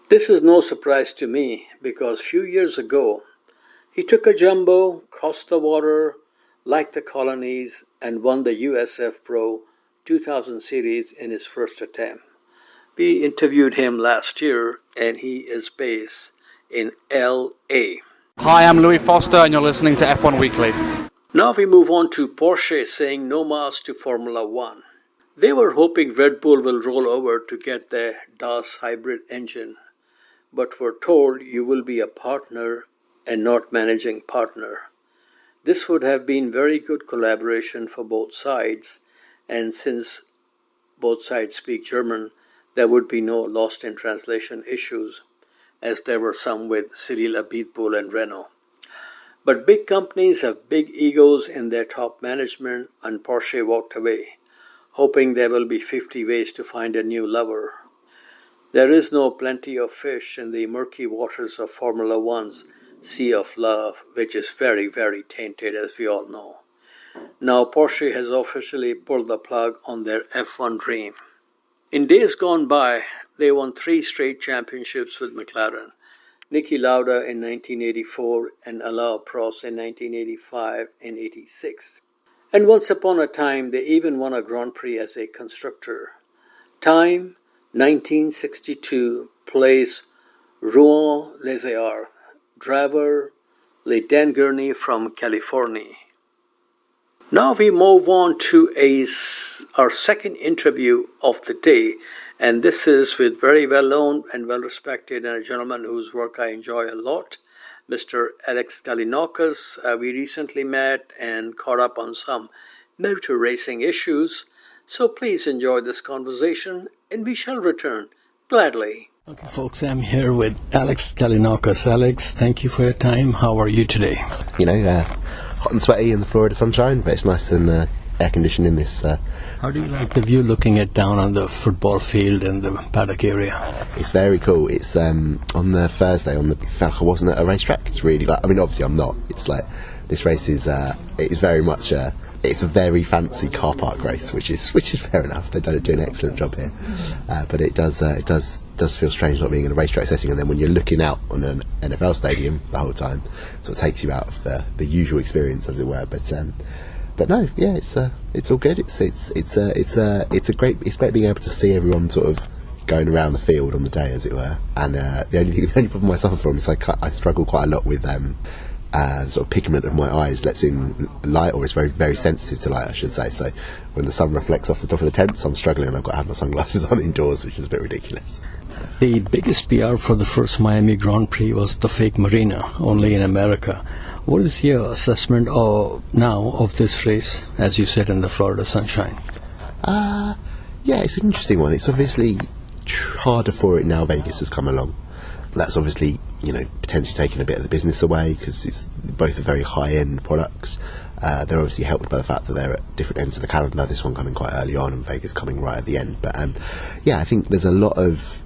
This is no surprise to me because few years ago, He took a jumbo, crossed the water like the colonies, and won the USF Pro 2000 series in his first attempt. We interviewed him last year, and he is based in LA. Hi, I'm Louis Foster, and you're listening to F1 Weekly. Now we move on to Porsche saying no mas to Formula One. They were hoping Red Bull will roll over to get the DAS hybrid engine, but were told you will be a partner and not managing partner. This would have been very good collaboration for both sides, and since both sides speak German, there would be no lost in translation issues, as there were some with Cyril Abiteboul and Renault. But big companies have big egos in their top management, and Porsche walked away, hoping there will be 50 ways to find a new lover. There is no plenty of fish in the murky waters of Formula One's sea of love, which is very, very tainted, as we all know. Now Porsche has officially pulled the plug on their F1 dream. In days gone by, they won 3 straight championships with McLaren, Niki Lauda in 1984 and Alain Prost in 1985 and 86. And once upon a time, they even won a Grand Prix as a constructor. Time, 1962, place Rouen-les-Arts. Driver, Le Dengerney from California. Now we move on to our second interview of the day, and this is with very well-known and well-respected and a gentleman whose work I enjoy a lot, Mr. Alex Kalinauckas. We recently met and caught up on some motor racing issues, so please enjoy this conversation, and we shall return gladly. Okay, folks, I'm here with Alex Kalinauckas. Alex, thank you for your time. How are you today? You know, hot and sweaty in the Florida sunshine, but it's nice and air-conditioned in this. How do you like the view looking at down on the football field and the paddock area? It's very cool. It's on the Thursday, it felt like I wasn't at a racetrack. It's really like, I mean, obviously I'm not. It's like, this race is very much... it's a very fancy car park race, which is fair enough. They do an excellent job here, but it does feel strange not being in a racetrack setting. And then when you're looking out on an NFL stadium the whole time, so it takes you out of the usual experience, as it were. But no, yeah, it's all good. It's great being able to see everyone sort of going around the field on the day, as it were. And the only problem I suffer from is I struggle quite a lot with sort of pigment of my eyes lets in light, or it's very, very sensitive to light, I should say. So when the sun reflects off the top of the tents, I'm struggling, and I've got to have my sunglasses on indoors, which is a bit ridiculous. The biggest PR for the first Miami Grand Prix was the fake marina, only in America. What is your assessment now of this race, as you said, in the Florida sunshine? Yeah, it's an interesting one. It's obviously harder for it now Vegas has come along. That's obviously, potentially taking a bit of the business away, because it's both are very high-end products. They're obviously helped by the fact that they're at different ends of the calendar. This one coming quite early on, and Vegas coming right at the end. But yeah, I think there's a lot of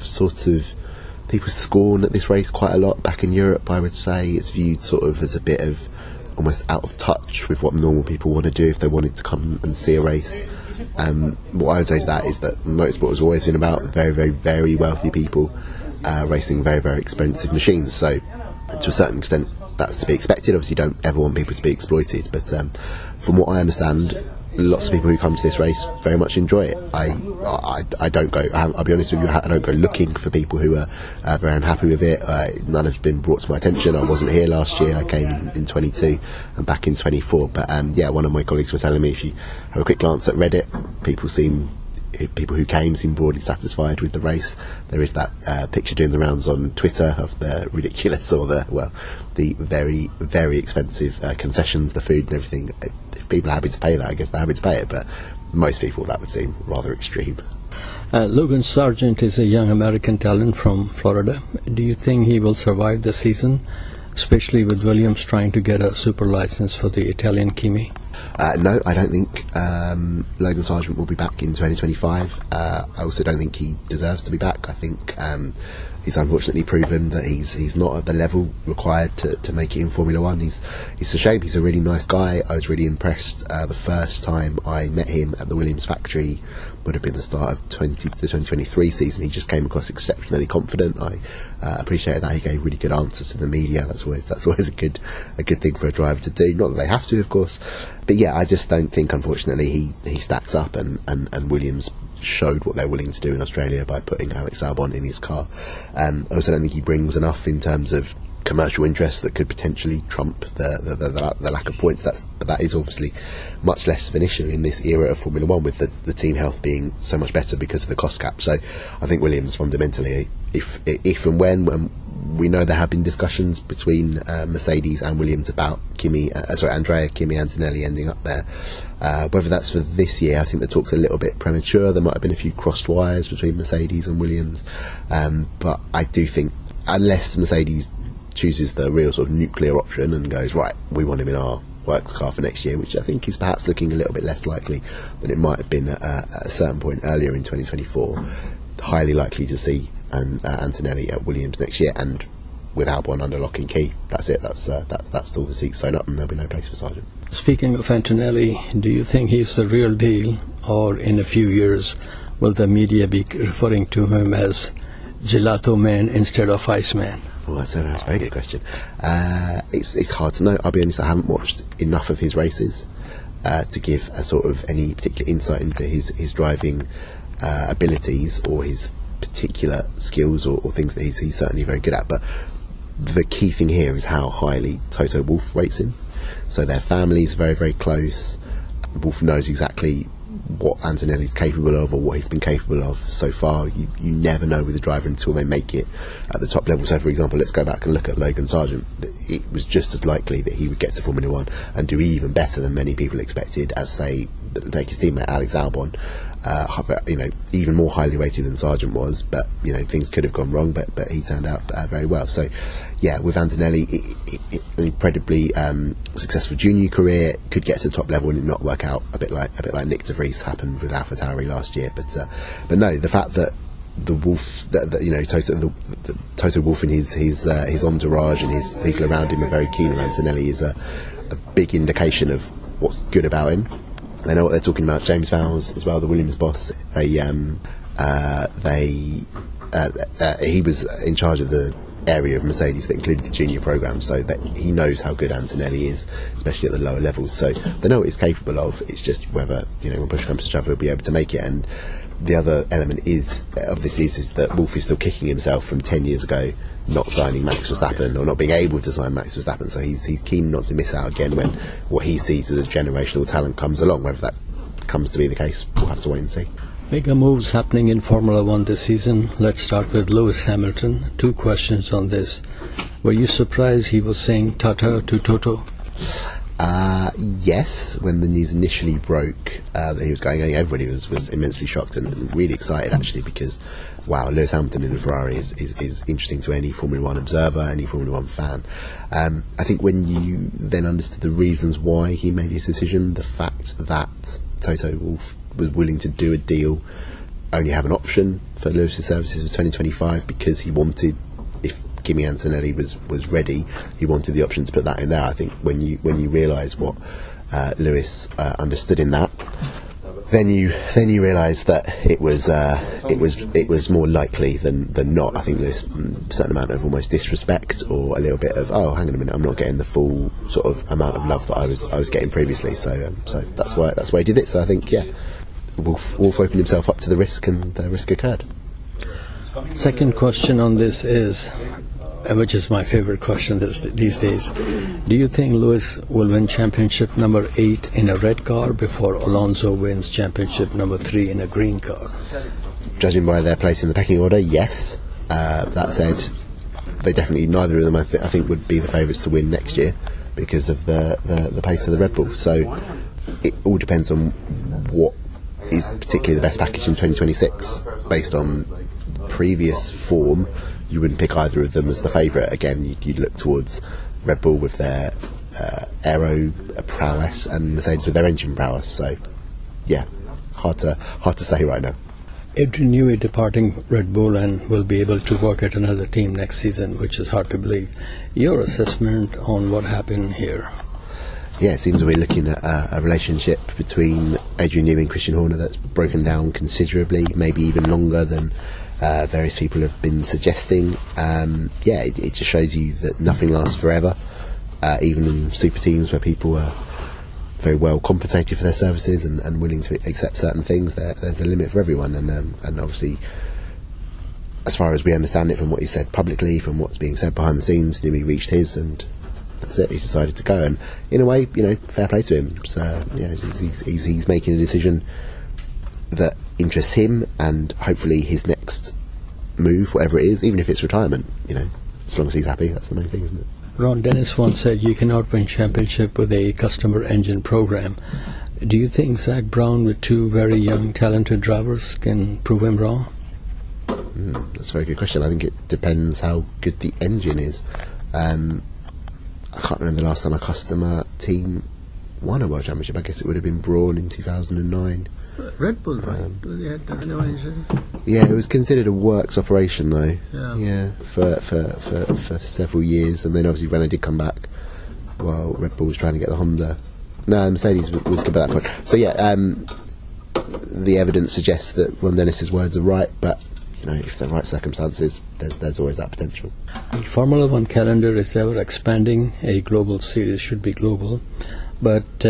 sort of people scorn at this race quite a lot back in Europe. I would say it's viewed sort of as a bit of almost out of touch with what normal people want to do if they wanted to come and see a race. What I would say to that is that motorsport has always been about very, very, very wealthy people racing very, very expensive machines. So to a certain extent, that's to be expected. Obviously, you don't ever want people to be exploited. But from what I understand, lots of people who come to this race very much enjoy it. I don't go. I'll be honest with you. I don't go looking for people who are very unhappy with it. None have been brought to my attention. I wasn't here last year. I came in 22 and back in 24. But yeah, one of my colleagues was telling me if you have a quick glance at Reddit, people who came seem broadly satisfied with the race. There is that picture doing the rounds on Twitter of the ridiculous or the very, very expensive concessions, the food and everything. If people are happy to pay that, I guess they're happy to pay it, but most people that would seem rather extreme. Logan Sargent is a young American talent from Florida. Do you think he will survive the season, especially with Williams trying to get a super license for the Italian Kimi? No, I don't think Logan Sargent will be back in 2025. I also don't think he deserves to be back. I think He's unfortunately proven that he's not at the level required to make it in Formula One. It's a shame. He's a really nice guy. I was really impressed the first time I met him at the Williams factory. Would have been the start of the 2023 season. He just came across exceptionally confident. I appreciated that. He gave really good answers to the media. That's always a good thing for a driver to do. Not that they have to, of course, but yeah, I just don't think, unfortunately, he stacks up, and Williams showed what they're willing to do in Australia by putting Alex Albon in his car. I also don't think he brings enough in terms of commercial interest that could potentially trump the lack of points. But that is obviously much less of an issue in this era of Formula One, with the team health being so much better because of the cost cap. So I think Williams fundamentally, if and when we know there have been discussions between Mercedes and Williams about Andrea Kimi Antonelli ending up there. Whether that's for this year, I think the talk's a little bit premature. There might have been a few crossed wires between Mercedes and Williams, but I do think, unless Mercedes chooses the real sort of nuclear option and goes, right, we want him in our works car for next year, which I think is perhaps looking a little bit less likely than it might have been at a certain point earlier in 2024, highly likely to see Antonelli at Williams next year, and with Albon under lock and key, that's it. That's all the seats sewn up, and there'll be no place for Sargent. Speaking of Antonelli, do you think he's the real deal, or in a few years will the media be referring to him as Gelato Man instead of Ice Man? Well, that's a very good question. It's hard to know. I'll be honest, I haven't watched enough of his races to give a sort of any particular insight into his driving abilities or his particular skills or things that he's certainly very good at. But the key thing here is how highly Toto Wolff rates him. So their family's very, very close. Wolff knows exactly what Antonelli's capable of, or what he's been capable of so far. You never know with a driver until they make it at the top level. So for example, let's go back and look at Logan Sargent. It was just as likely that he would get to Formula One and do even better than many people expected as, say, take his teammate Alex Albon. Even more highly rated than Sargent was, but things could have gone wrong, but he turned out very well. So yeah, with Antonelli, an incredibly successful junior career, could get to the top level and it not work out, a bit like Nick de Vries happened with AlphaTauri last year. But no, the fact that the Wolff, Toto Wolff and his entourage and his people around him are very keen on Antonelli is a big indication of what's good about him. They know what they're talking about. James Vowles as well, the Williams boss. He was in charge of the area of Mercedes that included the junior program, so that he knows how good Antonelli is, especially at the lower levels. So they know what he's capable of. It's just whether when push comes to shove, he'll be able to make it. And the other element is that Wolff is still kicking himself from 10 years ago, not signing Max Verstappen, or not being able to sign Max Verstappen. So he's keen not to miss out again when what he sees as a generational talent comes along. Whether that comes to be the case, we'll have to wait and see. Bigger moves happening in Formula One this season. Let's start with Lewis Hamilton. 2 questions on this. Were you surprised he was saying Tata to Toto? Yes, when the news initially broke that he was going, everybody was immensely shocked and really excited, actually, because wow, Lewis Hamilton in a Ferrari is interesting to any Formula One observer, any Formula One fan. I think when you then understood the reasons why he made his decision, the fact that Toto Wolff was willing to do a deal, only have an option for Lewis's services for 2025, because he wanted, if Kimi Antonelli was ready, he wanted the option to put that in there. I think when you realise what Lewis understood in that, then you realise that it was more likely than not. I think there's a certain amount of almost disrespect, or a little bit of, oh, hang on a minute, I'm not getting the full sort of amount of love that I was getting previously. So that's why he did it. So I think Wolff opened himself up to the risk, and the risk occurred. Second question on this is, which is my favorite question these days, do you think Lewis will win championship number 8 in a red car before Alonso wins championship number 3 in a green car? Judging by their place in the pecking order, yes. That said, they definitely, neither of them I think would be the favourites to win next year because of the pace of the Red Bull. So it all depends on what is particularly the best package in 2026. Based on previous form, you wouldn't pick either of them as the favourite. Again, you'd look towards Red Bull with their aero prowess and Mercedes with their engine prowess. So, yeah, hard to say right now. Adrian Newey departing Red Bull and will be able to work at another team next season, which is hard to believe. Your assessment on what happened here? Yeah, it seems we're looking at a relationship between Adrian Newey and Christian Horner that's broken down considerably, maybe even longer than various people have been suggesting. It just shows you that nothing lasts forever, even in super teams where people are very well compensated for their services and willing to accept certain things. There's a limit for everyone, and obviously, as far as we understand it from what he said publicly, from what's being said behind the scenes, Newey reached his, and that's it. He's decided to go, and in a way, fair play to him. So he's making a decision that interests him, and hopefully his next move, whatever it is, even if it's retirement, as long as he's happy, that's the main thing, isn't it? Ron Dennis once said you cannot win championship with a customer engine program. Do you think Zach Brown with two very young talented drivers can prove him wrong? That's a very good question. I think it depends how good the engine is. I can't remember the last time a customer team won a World Championship. I guess it would have been Brawn in 2009. Red Bull, right? They had that no engine. Yeah, it was considered a works operation though. Yeah. For several years, and then obviously Renault did come back while Red Bull was trying to get the Honda. No, Mercedes was good at that point. So the evidence suggests that Ron Dennis's words are right, but if the right circumstances, there's always that potential. The Formula One calendar is ever expanding. A global series should be global, but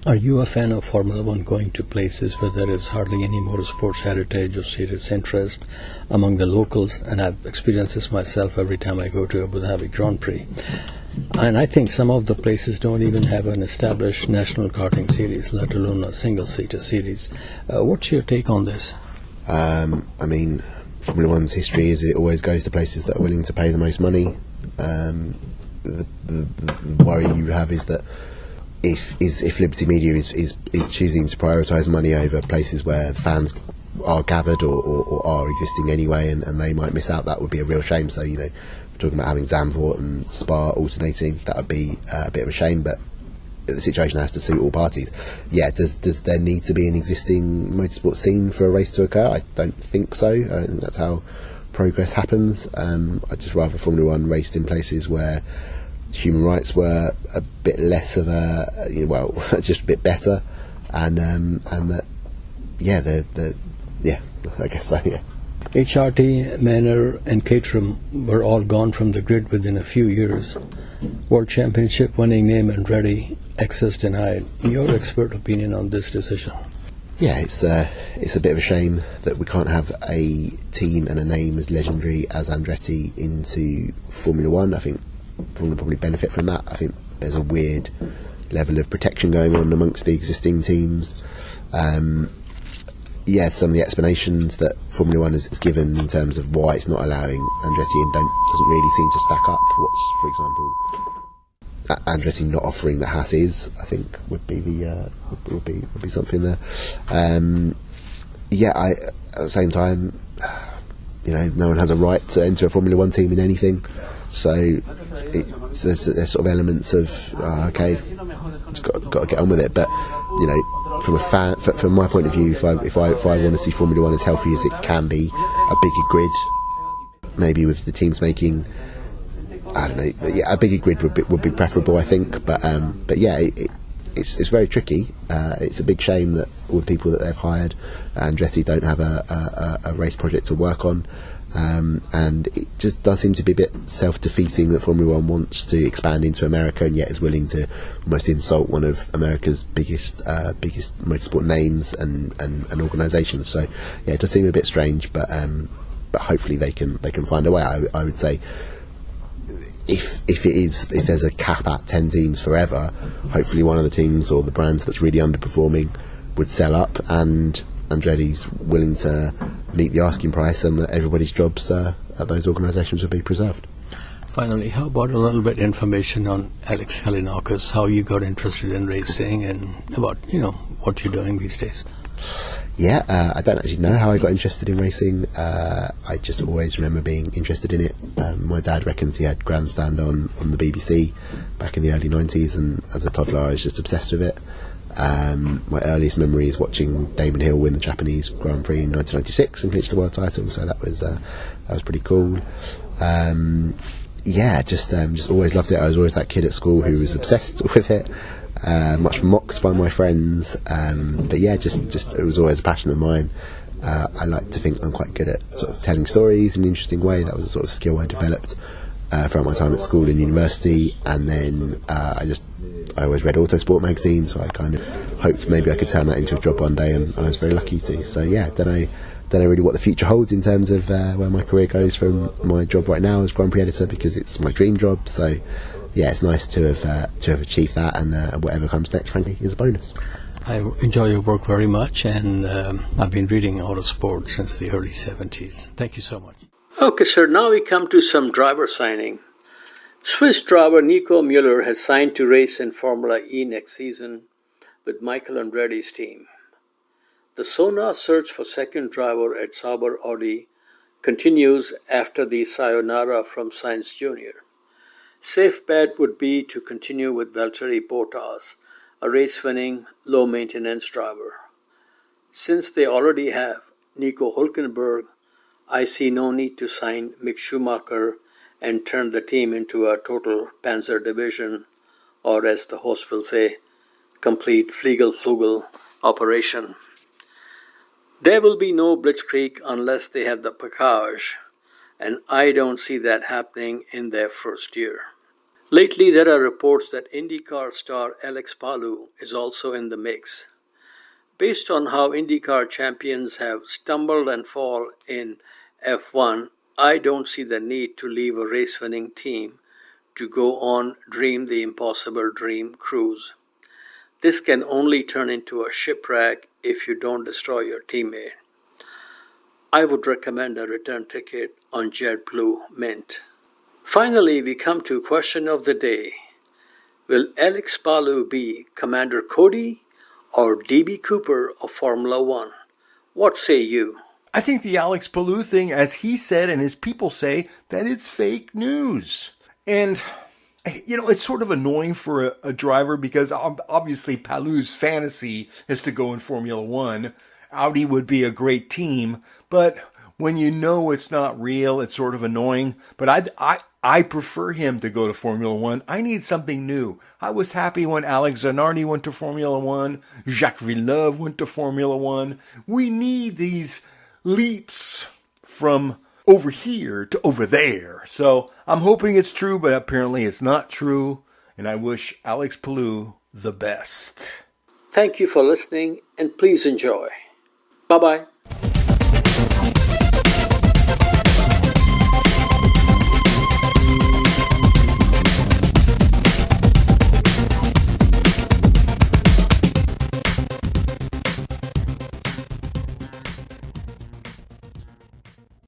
are you a fan of Formula One going to places where there is hardly any motorsports heritage or serious interest among the locals? And I've experienced this myself every time I go to Abu Dhabi Grand Prix. And I think some of the places don't even have an established national karting series, let alone a single-seater series. What's your take on this? Formula One's history is it always goes to places that are willing to pay the most money. The worry you have is that if Liberty Media is choosing to prioritise money over places where fans are gathered or are existing anyway, and they might miss out, that would be a real shame. So we're talking about having Zandvoort and Spa alternating, that would be a bit of a shame, but the situation has to suit all parties. Does there need to be an existing motorsport scene for a race to occur? I don't think so. I don't think that's how progress happens. I'd just rather Formula One raced in places where human rights were a bit less of just a bit better, and that I guess so. Yeah. HRT, Manor and Caterham were all gone from the grid within a few years. World Championship winning name Andretti, access denied. Your expert opinion on this decision? Yeah, it's a bit of a shame that we can't have a team and a name as legendary as Andretti into Formula One. I think Formula probably benefit from that. I think there's a weird level of protection going on amongst the existing teams. Some of the explanations that Formula One has given in terms of why it's not allowing Andretti in doesn't really seem to stack up. What's, for example, Andretti not offering the Haas is, I think, would be something there. At the same time, no one has a right to enter a Formula One team in anything. So there's sort of elements of just got to get on with it. But from a fan, from my point of view, if I want to see Formula One as healthy as it can be, a bigger grid, maybe with the teams making, I don't know, a bigger grid would be preferable, I think. But it's very tricky. It's a big shame that all the people that they've hired, Andretti, don't have a race project to work on. And it just does seem to be a bit self-defeating that Formula One wants to expand into America and yet is willing to almost insult one of America's biggest motorsport names and organisations. So it does seem a bit strange, but hopefully they can find a way. I would say if there's a cap at 10 teams forever, hopefully one of the teams or the brands that's really underperforming would sell up, and Andretti's willing to meet the asking price, and that everybody's jobs at those organisations will be preserved. Finally, how about a little bit information on Alex Kalinauckas, how you got interested in racing, and about what you're doing these days? I don't actually know how I got interested in racing. I just always remember being interested in it. My dad reckons he had Grandstand on the BBC back in the early 90s, and as a toddler I was just obsessed with it. My earliest memory is watching Damon Hill win the Japanese Grand Prix in 1996 and clinch the world title, so that was pretty cool. Just always loved it. I was always that kid at school who was obsessed with it, much mocked by my friends, but yeah, just it was always a passion of mine. I like to think I'm quite good at sort of telling stories in an interesting way. That was a sort of skill I developed throughout my time at school and university, and then I always read Autosport magazine, so I kind of hoped maybe I could turn that into a job one day, and I was very lucky to. So yeah, don't know really what the future holds in terms of where my career goes from my job right now as Grand Prix editor, because it's my dream job. So yeah, it's nice to have achieved that, and whatever comes next, frankly, is a bonus. I enjoy your work very much, and I've been reading Autosport since the early 70s. Thank you so much. Okay, sir, now we come to some driver signing. Swiss driver Nico Müller has signed to race in Formula E next season with Michael Andretti's team. The Sona search for second driver at Sauber Audi continues after the sayonara from Sainz Jr. Safe bet would be to continue with Valtteri Bottas, a race-winning, low-maintenance driver. Since they already have Nico Hülkenberg, I see no need to sign Mick Schumacher and turn the team into a total Panzer division, or as the host will say, complete Flügel operation. There will be no blitzkrieg unless they have the package, and I don't see that happening in their first year. Lately, there are reports that IndyCar star Alex Palou is also in the mix. Based on how IndyCar champions have stumbled and fall in F1, I don't see the need to leave a race-winning team to go on dream the impossible dream cruise. This can only turn into a shipwreck if you don't destroy your teammate. I would recommend a return ticket on JetBlue Mint. Finally, we come to question of the day. Will Alex Palou be Commander Cody or DB Cooper of Formula One? What say you? I think the Alex Palou thing, as he said and his people say, that it's fake news. And, you know, it's sort of annoying for a driver because obviously Palou's fantasy is to go in Formula One. Audi would be a great team, but when you know it's not real, it's sort of annoying. But I prefer him to go to Formula One. I need something new. I was happy when Alex Zanardi went to Formula One. Jacques Villeneuve went to Formula One. We need these leaps from over here to over there. So I'm hoping it's true, but apparently it's not true. And I wish Alex Palou the best. Thank you for listening, and please enjoy. Bye-bye.